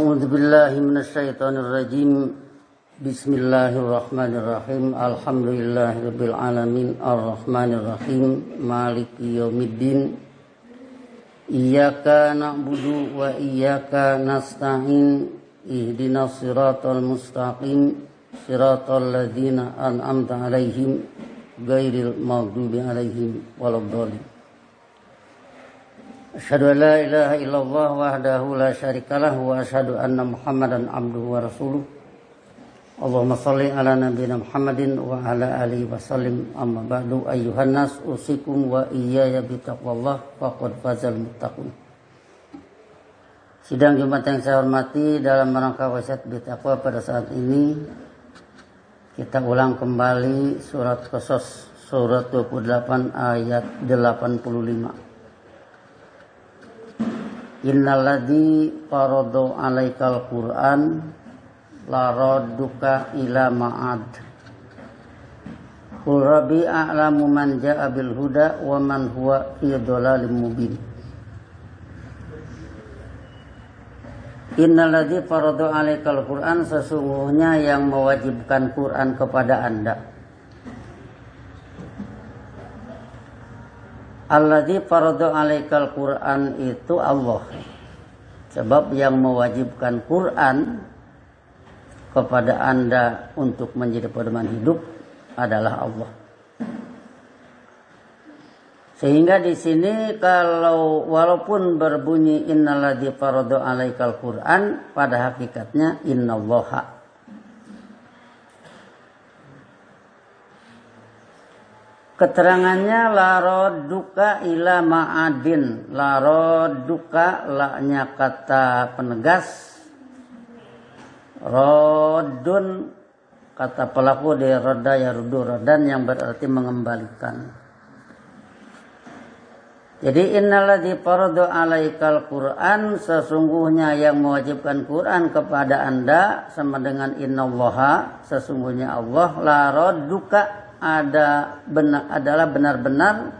A'udzu billahi minasyaitonir rajim. Bismillahirrahmanirrahim. Alhamdulillahirabbil alamin arrahmanir rahim maliki yaumiddin. Iyyaka na'budu wa iyyaka nasta'in. Ihdinas siratal mustaqim. Siratal ladzina an'amta 'alaihim ghairil maghdubi 'alaihim waladdallin. Asyhadu an la ilaha illallah wahdahu la syarikalah wa asyhadu anna Muhammadan abduhu wa rasuluh. Allahumma shalli ala nabiyyina Muhammadin wa ala alihi wa sallim. Amma ba'du, ayyuhan nas usikum wa iyaya bitaqwallah faqad fazal muttaqun. Sidang Jumat yang saya hormati, dalam rangka wasiat bertakwa pada saat ini kita ulang kembali surat Qasas surat 28 ayat 85. Innalladzi farada 'alaikal Qur'an la radduka ila ma'ad. Qul rabbi a'lamu man jaa'a bil huda wa man huwa fi dhalalim mubin. Innalladzi farada 'alaikal Qur'an, sesungguhnya yang mewajibkan Quran kepada Anda. Alladzi farada 'alaikal Qur'an itu Allah. Sebab yang mewajibkan Quran kepada Anda untuk menjadi pedoman hidup adalah Allah. Sehingga di sini kalau walaupun berbunyi innalladzi farada 'alaikal Qur'an, pada hakikatnya innallaha. Keterangannya la radduka ila ma'adin. La radduka, la-nya kata penegas. Raddun kata pelaku dari radda yaruddu raddan yang berarti mengembalikan. Jadi innalladzi farada 'alaikal Qur'an, sesungguhnya yang mewajibkan Quran kepada Anda sama dengan innallaha, sesungguhnya Allah. La radduka adalah benar-benar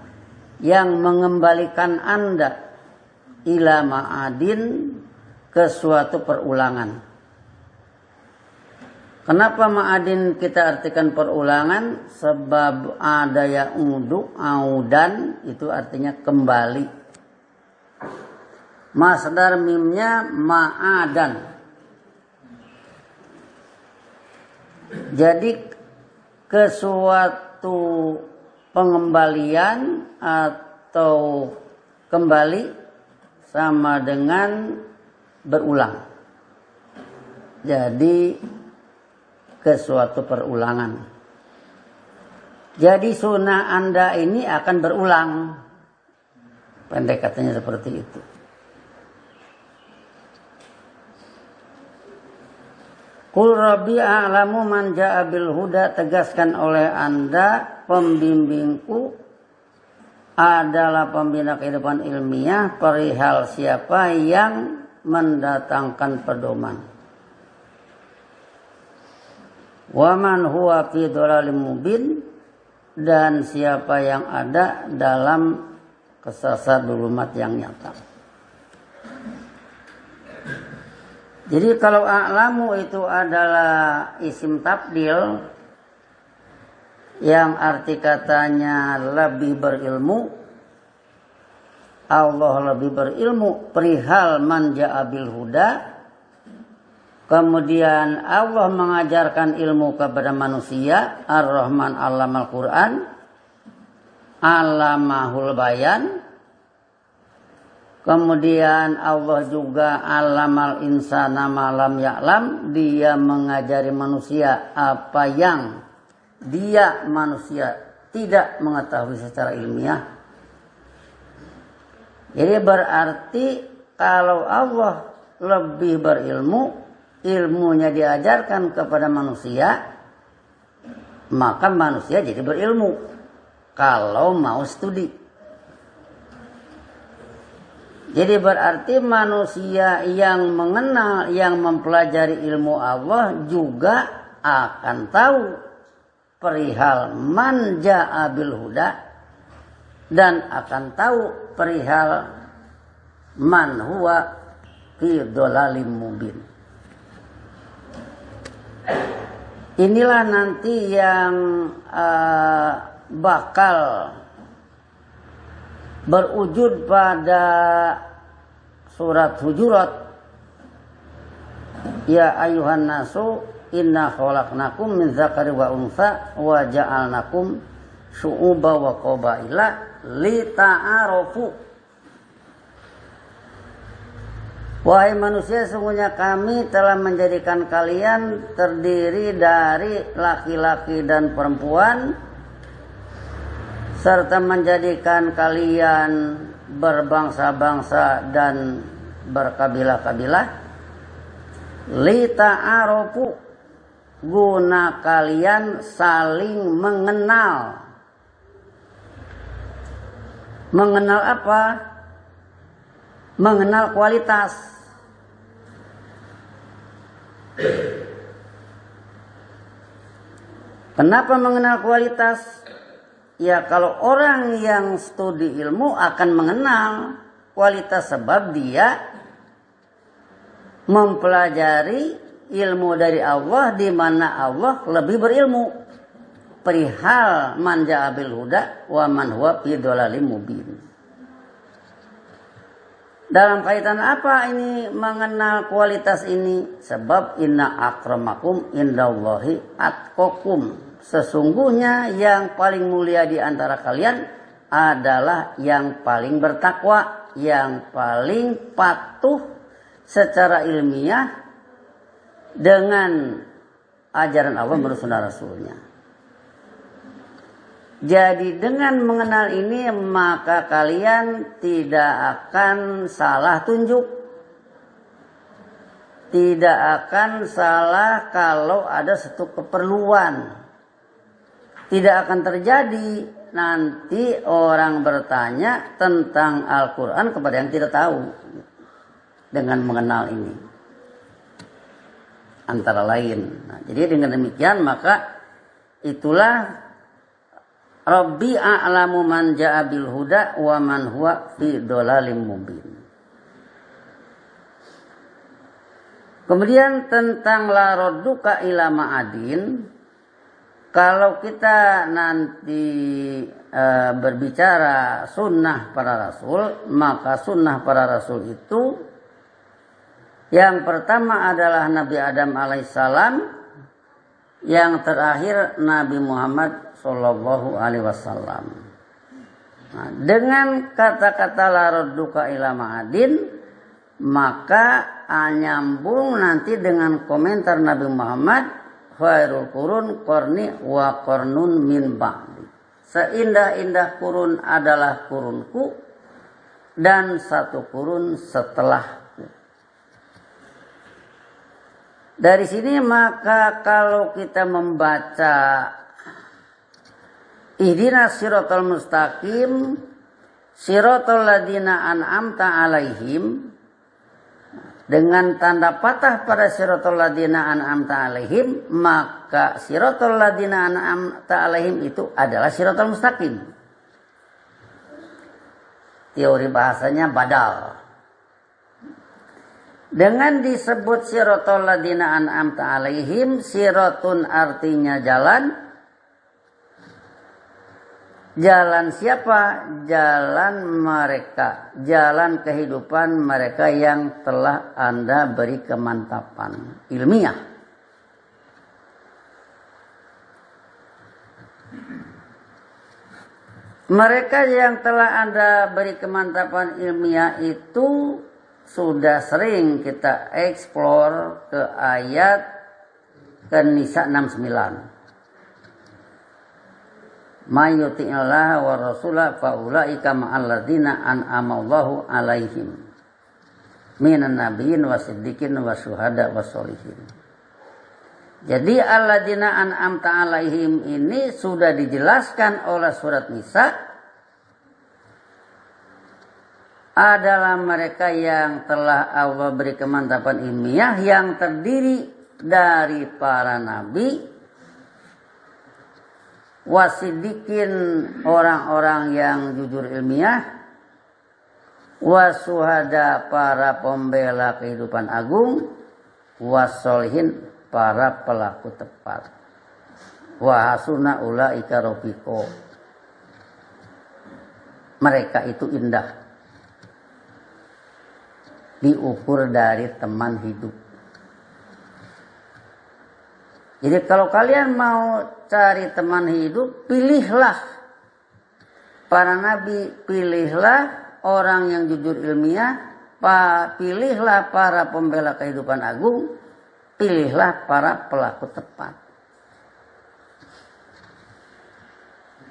yang mengembalikan Anda ila ma'adin, ke suatu perulangan. Kenapa ma'adin kita artikan perulangan? Sebab ada ya'udu, audan, itu artinya kembali. Masdar mimnya ma'adan. Jadi ke suatu pengembalian atau kembali sama dengan berulang. Jadi ke suatu perulangan. Jadi sunnah Anda ini akan berulang. Pendek katanya seperti itu. Qul rabbi a'lamu man jaa'a bil huda, tegaskan oleh Anda, pembimbingku adalah pembina kehidupan ilmiah perihal siapa yang mendatangkan pedoman. Wa man huwa fi dhalalim mubin, dan siapa yang ada dalam kesesatan zulumat yang nyata. Jadi kalau a'lamu itu adalah isim tabdil yang arti katanya lebih berilmu. Allah lebih berilmu perihal man jaa'a bil huda. Kemudian Allah mengajarkan ilmu kepada manusia. Ar-Rahman 'allamal Qur'an, 'allamahul bayan. Kemudian Allah juga alamal insana malam ya'lam, dia mengajari manusia apa yang dia manusia tidak mengetahui secara ilmiah. Jadi berarti kalau Allah lebih berilmu, ilmunya diajarkan kepada manusia, maka manusia jadi berilmu kalau mau studi. Jadi berarti manusia yang mengenal, yang mempelajari ilmu Allah juga akan tahu perihal man jaa'a bil huda, dan akan tahu perihal man huwa fi dhalalim mubin. Inilah nanti yang bakal berwujud pada surat Hujurat. Ya ayuhan nasu inna khalaqnakum min dzakari wa untha wa ja'alnakum syu'uba wa qabaila lita'arafu. Wahai manusia, sungguhnya kami telah menjadikan kalian terdiri dari laki-laki dan perempuan, serta menjadikan kalian berbangsa-bangsa dan berkabilah-kabilah. Lita'arofu, guna kalian saling mengenal. Mengenal apa? Mengenal kualitas. Kenapa mengenal kualitas? Ya, kalau orang yang studi ilmu akan mengenal kualitas sebab dia mempelajari ilmu dari Allah, di mana Allah lebih berilmu. Perihal man ja'a bil huda wa man huwa fi dhalalim mubin. Dalam kaitan apa ini mengenal kualitas ini? Sebab inna akramakum indallahi atqakum. Sesungguhnya yang paling mulia di antara kalian adalah yang paling bertakwa, yang paling patuh secara ilmiah dengan ajaran Allah menurut sunnah Rasulnya. Jadi dengan mengenal ini maka kalian tidak akan salah tunjuk. Tidak akan salah kalau ada satu keperluan. Tidak akan terjadi nanti orang bertanya tentang Al-Quran kepada yang tidak tahu. Dengan mengenal ini. Antara lain. Nah, jadi dengan demikian maka itulah Rabbi a'lamu man ja'a bil huda wa man huwa fi dhalalim mubin. Kemudian tentang la radduka ila ma'adin, kalau kita nanti berbicara sunnah para rasul, maka sunnah para rasul itu yang pertama adalah Nabi Adam alaihissalam, yang terakhir Nabi Muhammad Sallallahu Alaihi Wasallam. Nah, dengan kata-kata la radduka ila ma'adin, maka nyambung nanti dengan komentar Nabi Muhammad, khairul qurun qarni wa qarnun min ba'di. Seindah-indah kurun adalah kurunku dan satu kurun setelahku. Dari sini maka kalau kita membaca Ihdinas siratal mustaqim siratal ladina an'amta alaihim, dengan tanda patah pada siratal ladina an'amta alaihim, maka siratal ladina an'amta alaihim itu adalah siratal mustaqim. Teori bahasanya badal. Dengan disebut siratal ladina an'amta alaihim, siratun artinya jalan. Jalan siapa? Jalan mereka, jalan kehidupan mereka yang telah Anda beri kemantapan ilmiah. Mereka yang telah Anda beri kemantapan ilmiah itu sudah sering kita eksplor ke ayat An-Nisa 69. May yuti'illaha wa rasulah fa ulaika ma'al ladzina an'ama Allahu 'alaihim minan nabiyyin wasiddiqin wasyuhada wassolihin. Jadi alladzina an'amta 'alaihim ini sudah dijelaskan oleh surat Nisa adalah mereka yang telah Allah beri kemantapan ilmiah, yang terdiri dari para nabi, wasidikin orang-orang yang jujur ilmiah, wasuhada para pembela kehidupan agung, wasolihin para pelaku tepat. Wa hasuna ulaika rafiqo. Mereka itu indah. Diukur dari teman hidup. Jadi kalau kalian mau cari teman hidup, pilihlah para nabi, pilihlah orang yang jujur ilmiah, pilihlah para pembela kehidupan agung, pilihlah para pelaku tepat.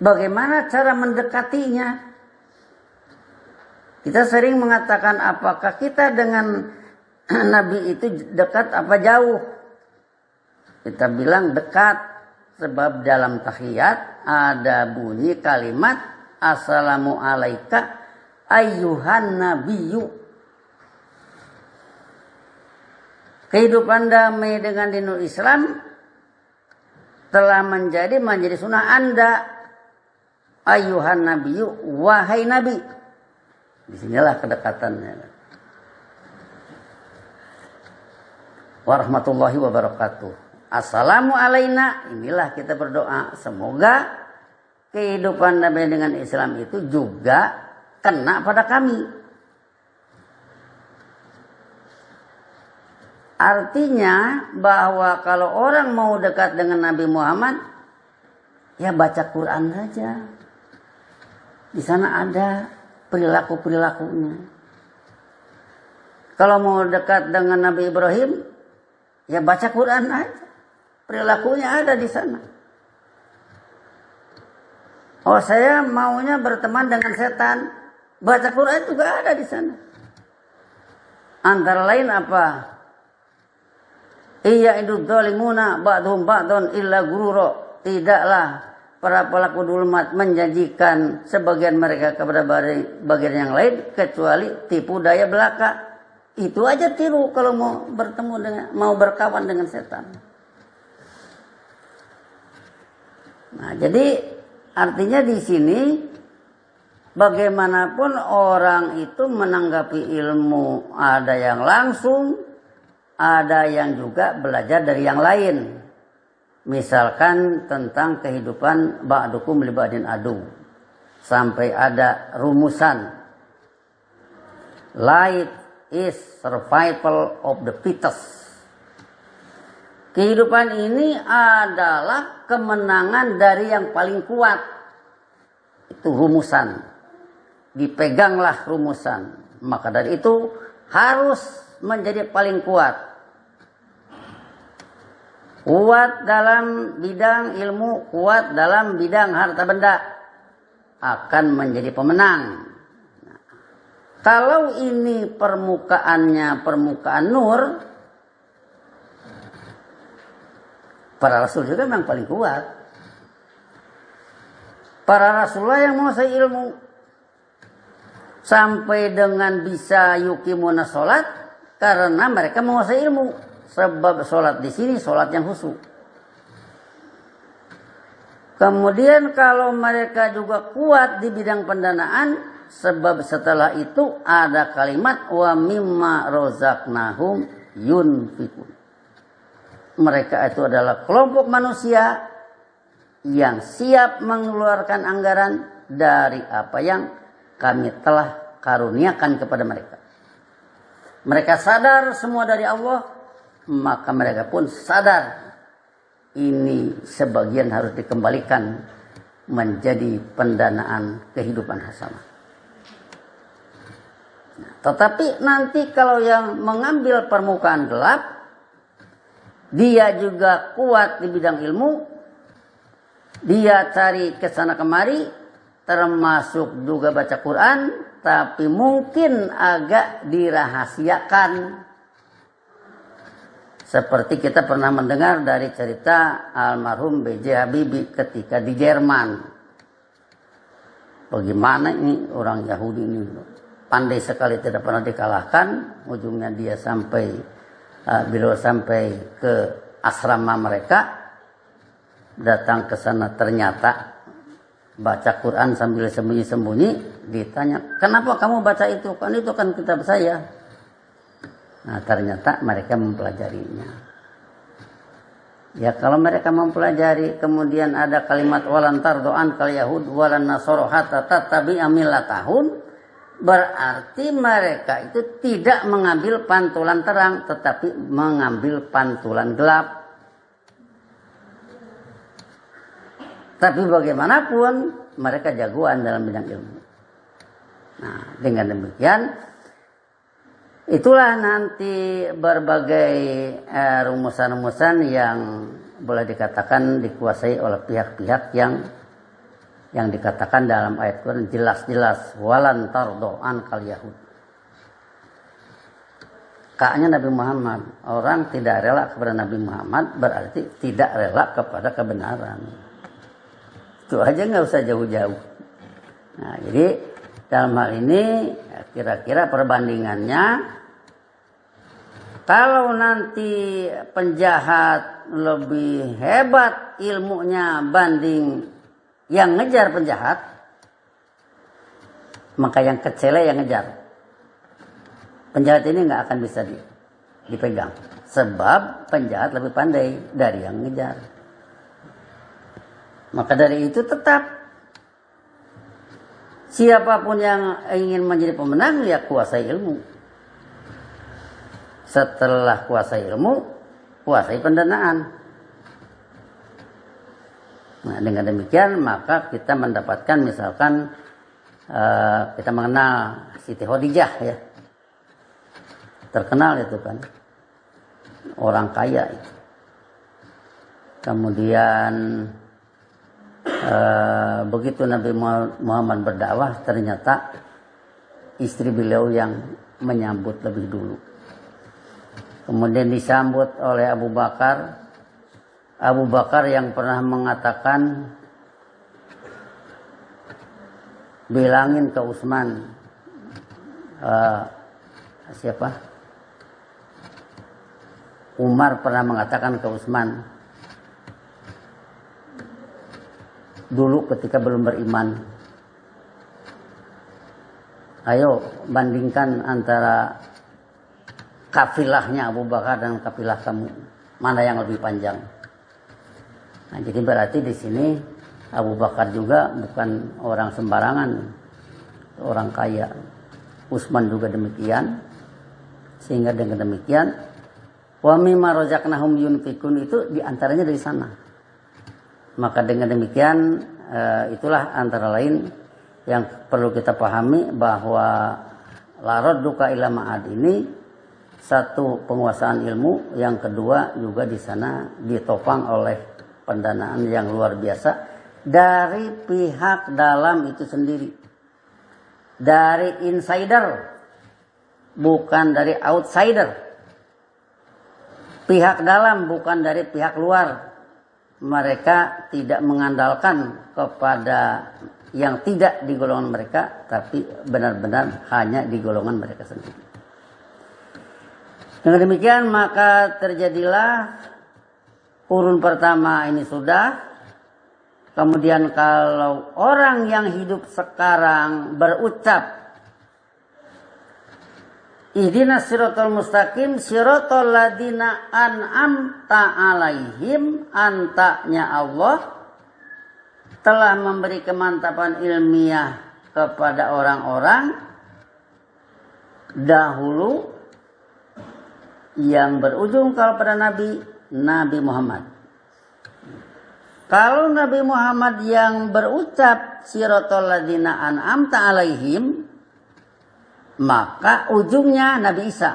Bagaimana cara mendekatinya? Kita sering mengatakan apakah kita dengan nabi itu dekat apa jauh? Kita bilang dekat, sebab dalam tahiyat ada bunyi kalimat assalamu alaika ayyuhan nabiyyu. Kehidupan damai dengan dinul Islam telah menjadi sunnah Anda, ayyuhan nabiyyu, wahai nabi. Disinilah kedekatannya. Warahmatullahi wabarakatuh. Assalamu alaina, inilah kita berdoa. Semoga kehidupan damai dengan Islam itu juga kena pada kami. Artinya bahwa kalau orang mau dekat dengan Nabi Muhammad, ya baca Quran saja. Di sana ada perilaku-perilakunya. Kalau mau dekat dengan Nabi Ibrahim, ya baca Quran aja. Perilakunya ada di sana. Oh, saya maunya berteman dengan setan, baca Quran juga ada di sana. Antara lain apa? Iya idul zalimuna ba'dhum ba'dun illa gurura. Tidaklah para pelaku dulumat menjanjikan sebagian mereka kepada bagian yang lain kecuali tipu daya belaka. Itu aja tiru kalau mau berkawan dengan setan. Nah, jadi artinya di sini bagaimanapun orang itu menanggapi ilmu, ada yang langsung, ada yang juga belajar dari yang lain. Misalkan tentang kehidupan ba'dukum li ba'din adu. Sampai ada rumusan. Life is survival of the fittest. Kehidupan ini adalah kemenangan dari yang paling kuat. Itu rumusan. Dipeganglah rumusan. Maka dari itu harus menjadi paling kuat. Kuat dalam bidang ilmu, kuat dalam bidang harta benda. Akan menjadi pemenang. Nah, kalau ini permukaannya permukaan nur, para rasul juga memang paling kuat. Para rasulullah yang menguasai ilmu. Sampai dengan bisa yukimuna sholat. Karena mereka menguasai ilmu. Sebab sholat di sini sholat yang khusyuk. Kemudian kalau mereka juga kuat di bidang pendanaan. Sebab setelah itu ada kalimat. Wa mimma rozaqnahum yunfikun. Mereka itu adalah kelompok manusia yang siap mengeluarkan anggaran dari apa yang kami telah karuniakan kepada mereka. Mereka sadar semua dari Allah, maka mereka pun sadar ini sebagian harus dikembalikan menjadi pendanaan kehidupan hasanah. Tetapi nanti kalau yang mengambil permukaan gelap, dia juga kuat di bidang ilmu. Dia cari ke sana kemari. Termasuk juga baca Quran. Tapi mungkin agak dirahasiakan. Seperti kita pernah mendengar dari cerita almarhum B.J. Habibie ketika di Jerman. Bagaimana ini orang Yahudi ini. Pandai sekali tidak pernah dikalahkan. Ujungnya dia beliau sampai ke asrama mereka, datang ke sana ternyata baca Quran sambil sembunyi-sembunyi, ditanya, kenapa kamu baca itu? Kan itu kan kitab saya. Nah ternyata mereka mempelajarinya. Ya kalau mereka mempelajari kemudian ada kalimat walan tardo'an kal yahud walan nasoro hatta tattabi'a millatahum, berarti mereka itu tidak mengambil pantulan terang tetapi mengambil pantulan gelap. Tapi bagaimanapun mereka jagoan dalam bidang ilmu. Nah, dengan demikian itulah nanti berbagai rumusan-rumusan yang boleh dikatakan dikuasai oleh pihak-pihak yang dikatakan dalam ayat Quran jelas-jelas walan tardo'an kal yahud. Kaknya Nabi Muhammad, orang tidak rela kepada Nabi Muhammad berarti tidak rela kepada kebenaran. Itu aja, nggak usah jauh-jauh. Nah, jadi dalam hal ini kira-kira perbandingannya, kalau nanti penjahat lebih hebat ilmunya banding yang ngejar penjahat, maka yang kecele yang ngejar. Penjahat ini nggak akan bisa dipegang, sebab penjahat lebih pandai dari yang ngejar. Maka dari itu tetap siapapun yang ingin menjadi pemenang, dia kuasai ilmu. Setelah kuasai ilmu, kuasai pendanaan. Nah, dengan demikian maka kita mendapatkan misalkan kita mengenal Siti Khadijah ya. Terkenal itu kan. Orang kaya itu. Kemudian begitu Nabi Muhammad berdakwah, ternyata istri beliau yang menyambut lebih dulu. Kemudian disambut oleh Abu Bakar. Abu Bakar yang pernah mengatakan, bilangin ke Utsman, siapa? Umar pernah mengatakan ke Utsman, dulu ketika belum beriman, ayo bandingkan antara kafilahnya Abu Bakar dan kafilah kamu, mana yang lebih panjang. Nah, jadi berarti di sini Abu Bakar juga bukan orang sembarangan, orang kaya. Utsman juga demikian. Sehingga dengan demikian, wa mimma razaqnahum yunfikun itu diantaranya dari sana. Maka dengan demikian itulah antara lain yang perlu kita pahami, bahwa la radduka ila ma'ad ini satu penguasaan ilmu, yang kedua juga di sana ditopang oleh pendanaan yang luar biasa dari pihak dalam itu sendiri, dari insider, bukan dari outsider. Pihak dalam bukan dari pihak luar. Mereka tidak mengandalkan kepada yang tidak di golongan mereka, tapi benar-benar hanya di golongan mereka sendiri. Dengan demikian maka terjadilah kurun pertama ini sudah. Kemudian kalau orang yang hidup sekarang berucap ihdinas siratal mustaqim siratal ladina an'amta alaihim, antanya Allah telah memberi kemantapan ilmiah kepada orang-orang dahulu yang berujung kepada Nabi Muhammad. Kalau Nabi Muhammad yang berucap siratal ladina an'amta alaihim, maka ujungnya Nabi Isa.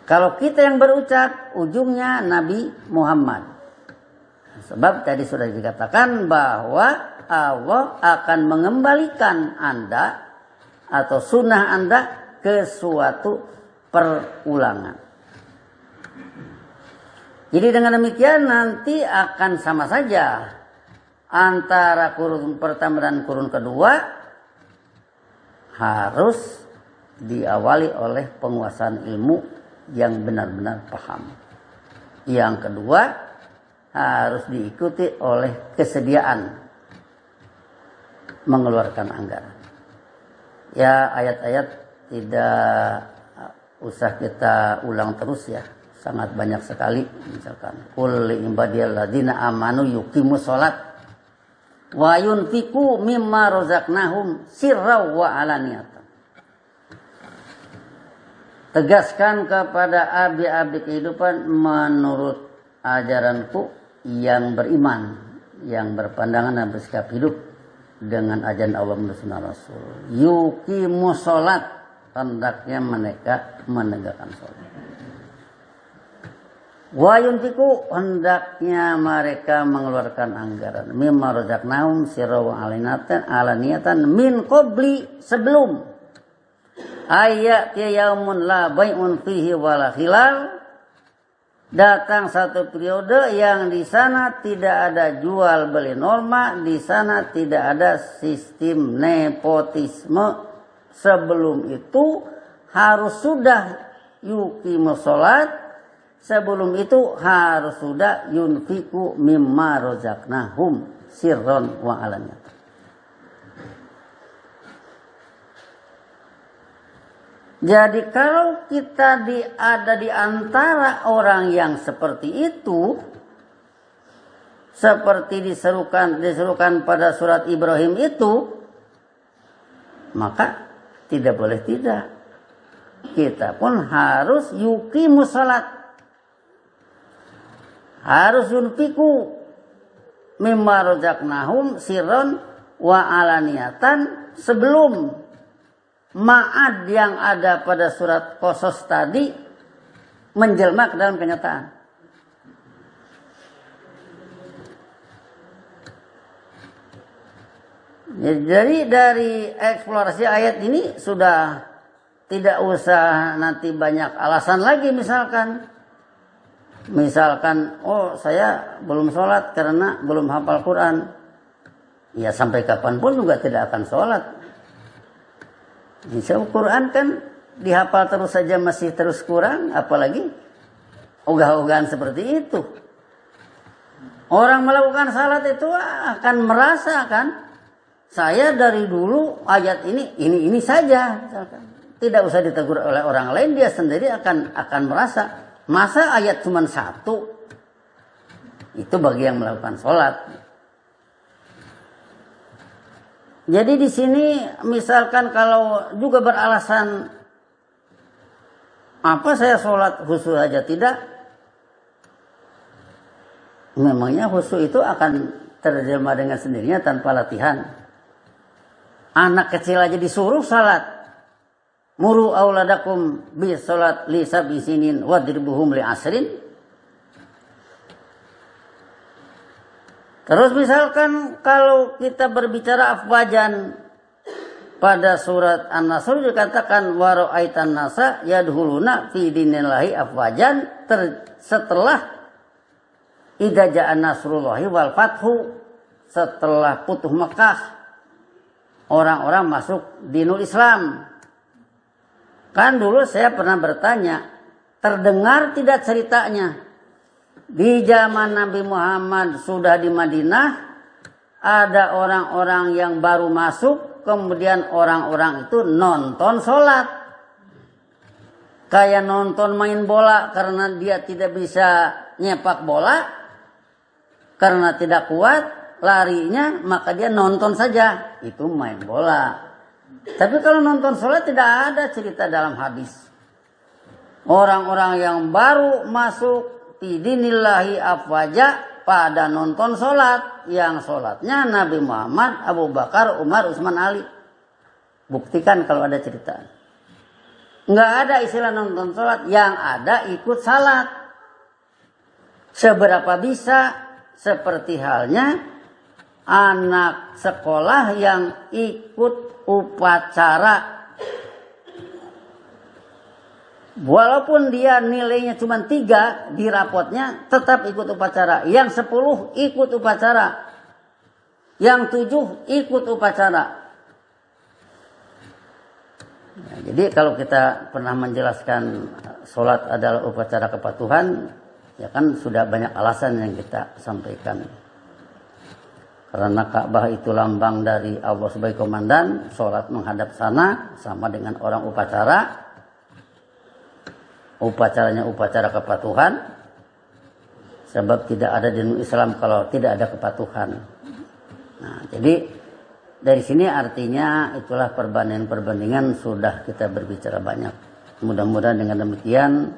Kalau kita yang berucap, ujungnya Nabi Muhammad. Sebab tadi sudah dikatakan bahwa Allah akan mengembalikan Anda atau sunnah Anda ke suatu perulangan. Jadi dengan demikian nanti akan sama saja antara kurun pertama dan kurun kedua harus diawali oleh penguasaan ilmu yang benar-benar paham. Yang kedua harus diikuti oleh kesediaan mengeluarkan anggaran. Ya, ayat-ayat tidak usah kita ulang terus ya. sangat banyak sekali. Misalkan qul li ibadiyal ladzina amanu yuqimus shalat wa yunfiqu mimma razaqnahum sirran wa alaniyatan. Tegaskan kepada abdi-abdi kehidupan menurut ajaranku yang beriman, yang berpandangan dan bersikap hidup dengan ajaran Allah dan sunnah Rasul. Yuqimus shalat, hendaknya mereka menegakkan sholat. Wa yunfiqu, hendaknya mereka mengeluarkan anggaran. Mimma razaqnahum sirran wa alaniyatan min qabli, sebelum ayat yaumun la bai'un fihi wala khilal, datang satu periode yang di sana tidak ada jual beli norma, di sana tidak ada sistem nepotisme. Sebelum itu harus sudah yuqimus shalat, sebelum itu harus sudah yunfiqu mimma razaqnahum sirran wa alaniyatan. Jadi kalau kita ada di antara orang yang seperti itu, seperti diserukan pada surat Ibrahim itu, maka tidak boleh tidak. Kita pun harus yuqimus shalat. Harus yunfiqu mimma razaqnahum sirran wa alaniyatan, sebelum ma'ad yang ada pada surat Qasas tadi menjelma ke dalam kenyataan. Jadi dari eksplorasi ayat ini sudah tidak usah nanti banyak alasan lagi. Misalkan, oh saya belum sholat karena belum hafal Quran. Ya sampai kapanpun juga tidak akan sholat. Misalnya Quran kan dihafal terus saja masih terus kurang, apalagi ogah-ogahan seperti itu. Orang melakukan salat itu akan merasakan, saya dari dulu ayat ini saja. Tidak usah ditegur oleh orang lain, dia sendiri akan merasa. Masa ayat cuma satu? Itu bagi yang melakukan sholat. Jadi di sini misalkan kalau juga beralasan, apa saya sholat khusyuk aja tidak? Memangnya khusyuk itu akan terjemah dengan sendirinya tanpa latihan. Anak kecil aja disuruh salat. Muru auladakum bis salat li sab'i sinin wadribuhum li asrin. Terus misalkan kalau kita berbicara afwajan, pada surat An-Nasr dikatakan wa ra'aitan nasa yadkhuluna fi dinillahi afwajan, setelah idza ja'a nasrullahi wal fathu, setelah Futuh Mekah orang-orang masuk dinul Islam. Kan dulu saya pernah bertanya, terdengar tidak ceritanya di zaman Nabi Muhammad sudah di Madinah ada orang-orang yang baru masuk, kemudian orang-orang itu nonton sholat, kayak nonton main bola, karena dia tidak bisa nyepak bola, karena tidak kuat larinya, maka dia nonton saja, itu main bola. Tapi kalau nonton sholat tidak ada cerita dalam hadis. Orang-orang yang baru masuk bidinillahi afwaja pada nonton sholat, yang sholatnya Nabi Muhammad, Abu Bakar, Umar, Utsman, Ali. Buktikan kalau ada cerita. Nggak ada istilah nonton sholat, yang ada ikut salat. Seberapa bisa, seperti halnya anak sekolah yang ikut upacara. Walaupun dia nilainya cuma 3 di rapotnya, tetap ikut upacara. Yang 10 ikut upacara. Yang 7 ikut upacara. Ya, jadi kalau kita pernah menjelaskan sholat adalah upacara kepatuhan, ya kan sudah banyak alasan yang kita sampaikan. Karena Ka'bah itu lambang dari Allah sebagai komandan, sholat menghadap sana sama dengan orang upacara. upacaranya upacara kepatuhan, sebab tidak ada di Islam kalau tidak ada kepatuhan. Nah, jadi dari sini artinya itulah perbandingan sudah kita berbicara banyak. Mudah-mudahan dengan demikian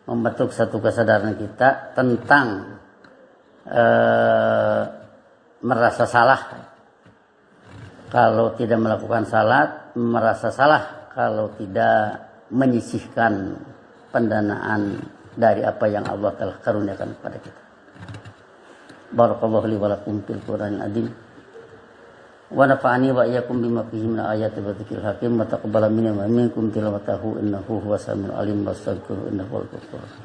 membentuk satu kesadaran kita tentang merasa salah kalau tidak melakukan salat, merasa salah kalau tidak menyisihkan pendanaan dari apa yang Allah telah karuniakan kepada kita. Barakallahu li wa lakum fil Qur'anil azim. Wa nafa'ani wa iyyakum bima fihi min ayati wa dzikril hakim wa taqabbala minni wa minkum tilawatahu innahu huwas samiul alim wastaghfiruhu innahu huwal ghafurur rahim.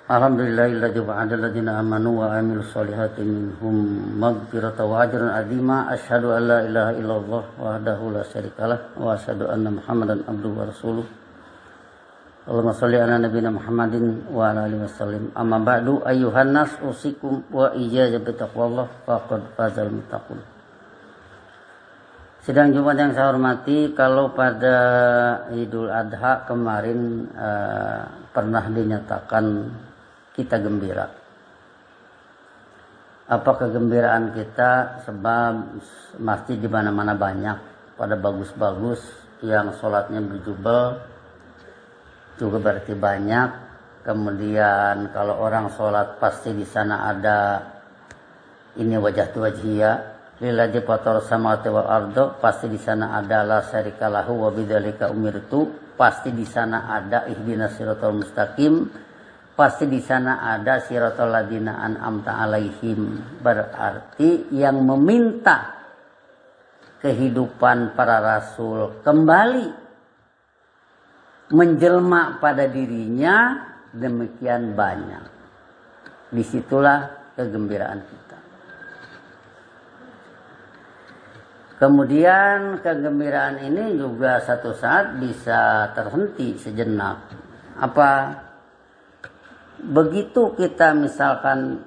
Alhamdulillahilladzi wa'ada alladziina aamanu wa 'amilus shalihati minhum maghfiratan wa ajran 'azima. Asyhadu an la ilaha illallah wahdahu la syarikalah wa asyhadu anna Muhammadan abduhu wa rasuluh. Allahumma shalli ala nabiyyina Muhammadin wa ala alihi wasallim. Amma ba'du, ayyuhan nas usikum wa iyaya bi taqwallah faqad fazal muttaqun. Sidang Jumat yang saya hormati, kalau pada Idul Adha kemarin pernah dinyatakan kita gembira. Apa kegembiraan kita? Sebab masjid di mana-mana banyak, pada bagus-bagus, yang sholatnya berjubel juga berarti banyak. Kemudian kalau orang sholat pasti di sana ada ini wajah wajhiyah lillazi fatar samawati wal ardo, pasti di sana ada la syarika lahu wa bidzalika umirtu, pasti di sana ada ihdinas siratal mustaqim, pasti di sana ada siratal ladzina an'amta alaihim. Berarti yang meminta kehidupan para rasul kembali menjelma pada dirinya demikian banyak. Disitulah kegembiraan kita. Kemudian kegembiraan ini juga satu saat bisa terhenti sejenak. Apa? Begitu kita misalkan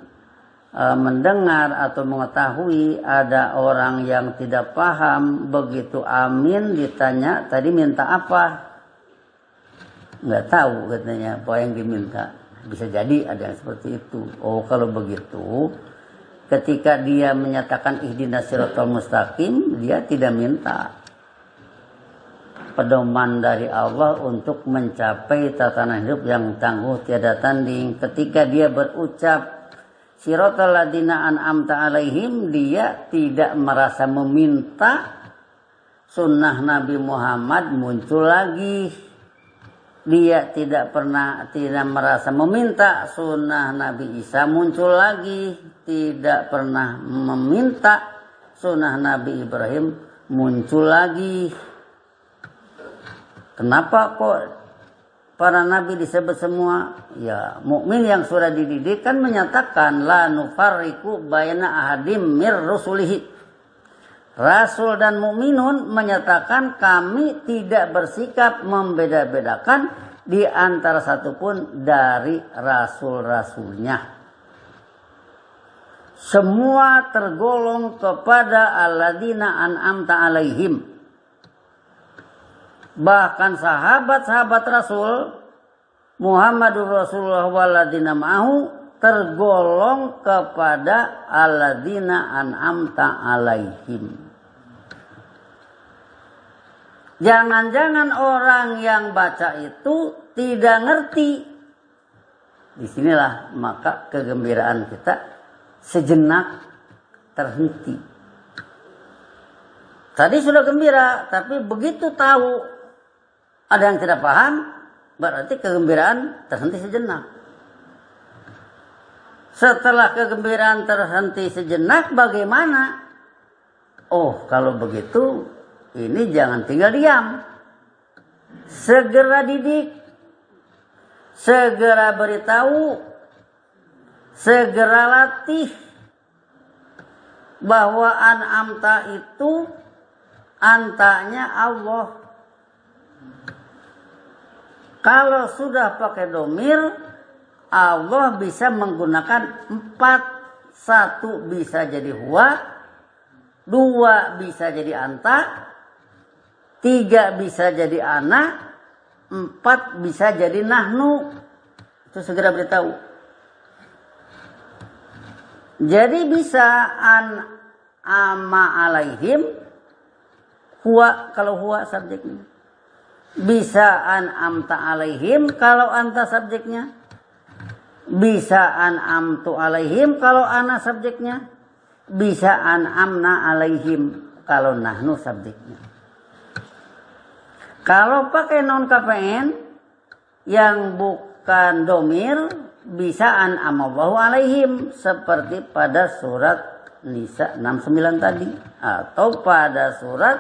mendengar atau mengetahui ada orang yang tidak paham, begitu amin ditanya tadi minta apa? Nggak tahu katanya apa yang diminta. Bisa jadi ada yang seperti itu. Oh, kalau begitu, ketika dia menyatakan ihdinas siratal mustaqim, dia tidak minta pedoman dari Allah untuk mencapai tatanan hidup yang tangguh tiada tanding. Ketika dia berucap siratal ladzina an'amta alaihim, dia tidak merasa meminta sunnah Nabi Muhammad muncul lagi. Dia tidak merasa meminta sunnah Nabi Isa muncul lagi, tidak pernah meminta sunnah Nabi Ibrahim muncul lagi. Kenapa kok para nabi disebut semua? Ya, mukmin yang sudah dididik kan menyatakan la nufarriqu baina ahadim mir rusulihi. Rasul dan mukminun menyatakan kami tidak bersikap membeda-bedakan di antara satupun dari rasul-rasulnya. Semua tergolong kepada alladzina an'amta alaihim. Bahkan sahabat-sahabat Rasul Muhammadur Rasulullah walladzina ma'ahu tergolong kepada alladzina an'amta alaihim. Jangan-jangan orang yang baca itu tidak ngerti. Disinilah maka kegembiraan kita sejenak terhenti. Tadi sudah gembira, tapi begitu tahu ada yang tidak paham, berarti kegembiraan terhenti sejenak. Setelah kegembiraan terhenti sejenak, bagaimana? Oh, kalau begitu, ini jangan tinggal diam. Segera didik. Segera beritahu. Segera latih. Bahwa an'amta itu antanya Allah. Kalau sudah pakai domir, Allah bisa menggunakan 4. 1 bisa jadi huwa, 2 bisa jadi anta, 3 bisa jadi ana, 4 bisa jadi nahnu. Itu segera beritahu. Jadi bisa ama alaihim, huwa kalau huwa subjeknya. Bisa amta alaihim kalau anta subjeknya. Bisa amtu alaihim kalau ana subjeknya. Bisa amna alaihim kalau nahnu subjeknya. Kalau pakai non KPN yang bukan domir, bisa amawahu alaihim seperti pada surat Nisa 69 tadi, atau pada surat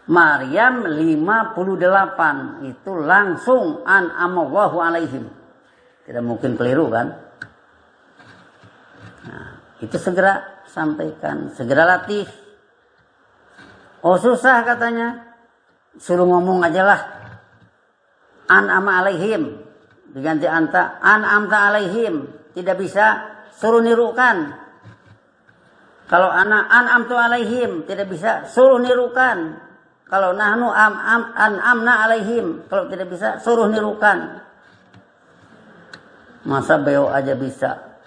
Maryam 58 itu langsung amawahu alaihim. Tidak mungkin keliru kan? Nah, itu segera sampaikan, segera latih. Oh susah katanya, suruh ngomong aja lah. An'ama alaihim diganti anta, an'amta alaihim. Tidak bisa, suruh nirukan. Kalau an'amtu alaihim tidak bisa, suruh nirukan. Kalau nahnu an'amna alaihim, kalau tidak bisa, suruh nirukan. Masa beliau aja bisa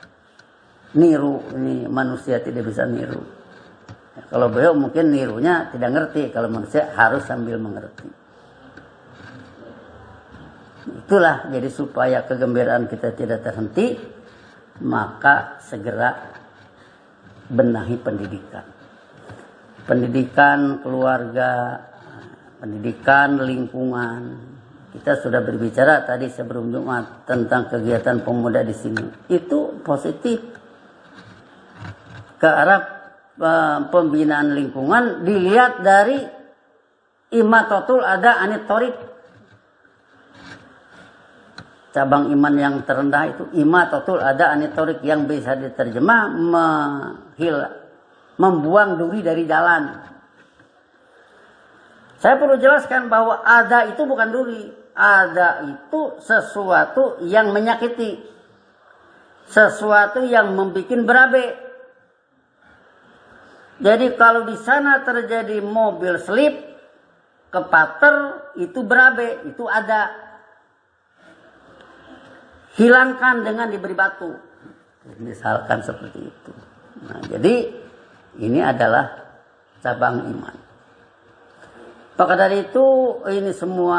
niru, ini manusia tidak bisa niru. Ya, kalau beliau mungkin nirunya tidak ngerti, kalau manusia harus sambil mengerti. Itulah jadi supaya kegembiraan kita tidak terhenti, maka segera benahi pendidikan. Pendidikan keluarga, pendidikan lingkungan. Kita sudah berbicara tadi sebelum Jumat tentang kegiatan pemuda di sini. Itu positif. Ke arah pembinaan lingkungan dilihat dari imatatul ada anit torik. Cabang iman yang terendah itu imatatul ada anit torik, yang bisa diterjemah membuang duri dari jalan. Saya perlu jelaskan bahwa ada itu bukan duri. Ada itu sesuatu yang menyakiti. Sesuatu yang membuat berabe. Jadi kalau di sana terjadi mobil slip, kepater, itu berabe, itu ada. Hilangkan dengan diberi batu. Misalkan seperti itu. Nah, jadi ini adalah cabang iman. Maka dari itu ini semua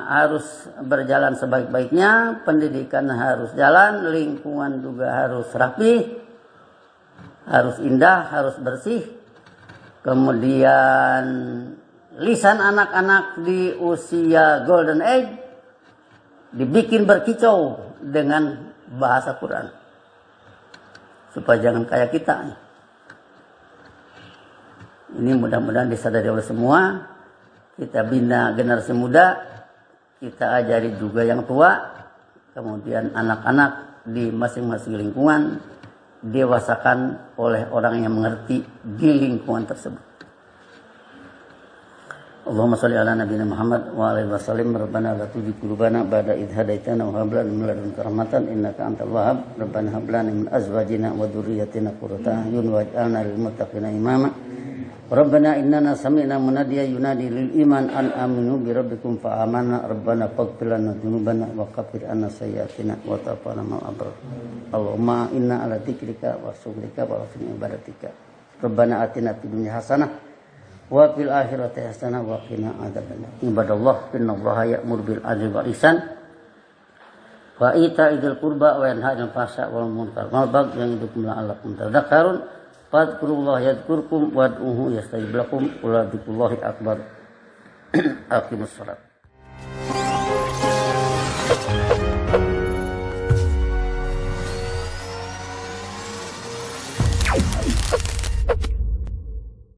harus berjalan sebaik-baiknya. Pendidikan harus jalan, lingkungan juga harus rapi, harus indah, harus bersih. Kemudian lisan anak-anak di usia golden age dibikin berkicau dengan bahasa Quran. Supaya jangan kayak kita. Ini mudah-mudahan disadari oleh semua. Kita bina generasi muda, kita ajari juga yang tua, kemudian anak-anak di masing-masing lingkungan dewasakan oleh orang yang mengerti di lingkungan tersebut. Allahumma sholli ala nabiyina Muhammad wa alihi wasallim. Rabbana la tuzigh qulubana ba'da idh hadaitana wa hab lana min ladunka rahmatan innaka antal wahhab. Rabbana hab lana min azwajina wa dhurriyyatina qurrata a'yun waj'alna lil muttaqina imama. Rabbana innana sami'na munadiyan yunadi lil iman an aminu bi rabbikum fa amanna. Rabbana faghfir lana dzunubana wa kaffir anna sayyi'atina wa tawaffana ma'al abrar. Allahumma inna ala dzikrika wa syukrika wa husni ibadatika. Rabbana atina fid dunya hasanah wa fil akhirati hasanah wa qina adzabannar. Ibadallah innallaha ya'muru bil 'adli wal ihsan wa ita'idzil qurba wa yanha 'anil fahsya'i wal munkar wal baghi ya'idukum la'allakum tadhakkarun. Fadhkurullaha yadhkurkum wad'uhu yastajib lakum wa la dzikrullahi akbar. Aqimus shalat.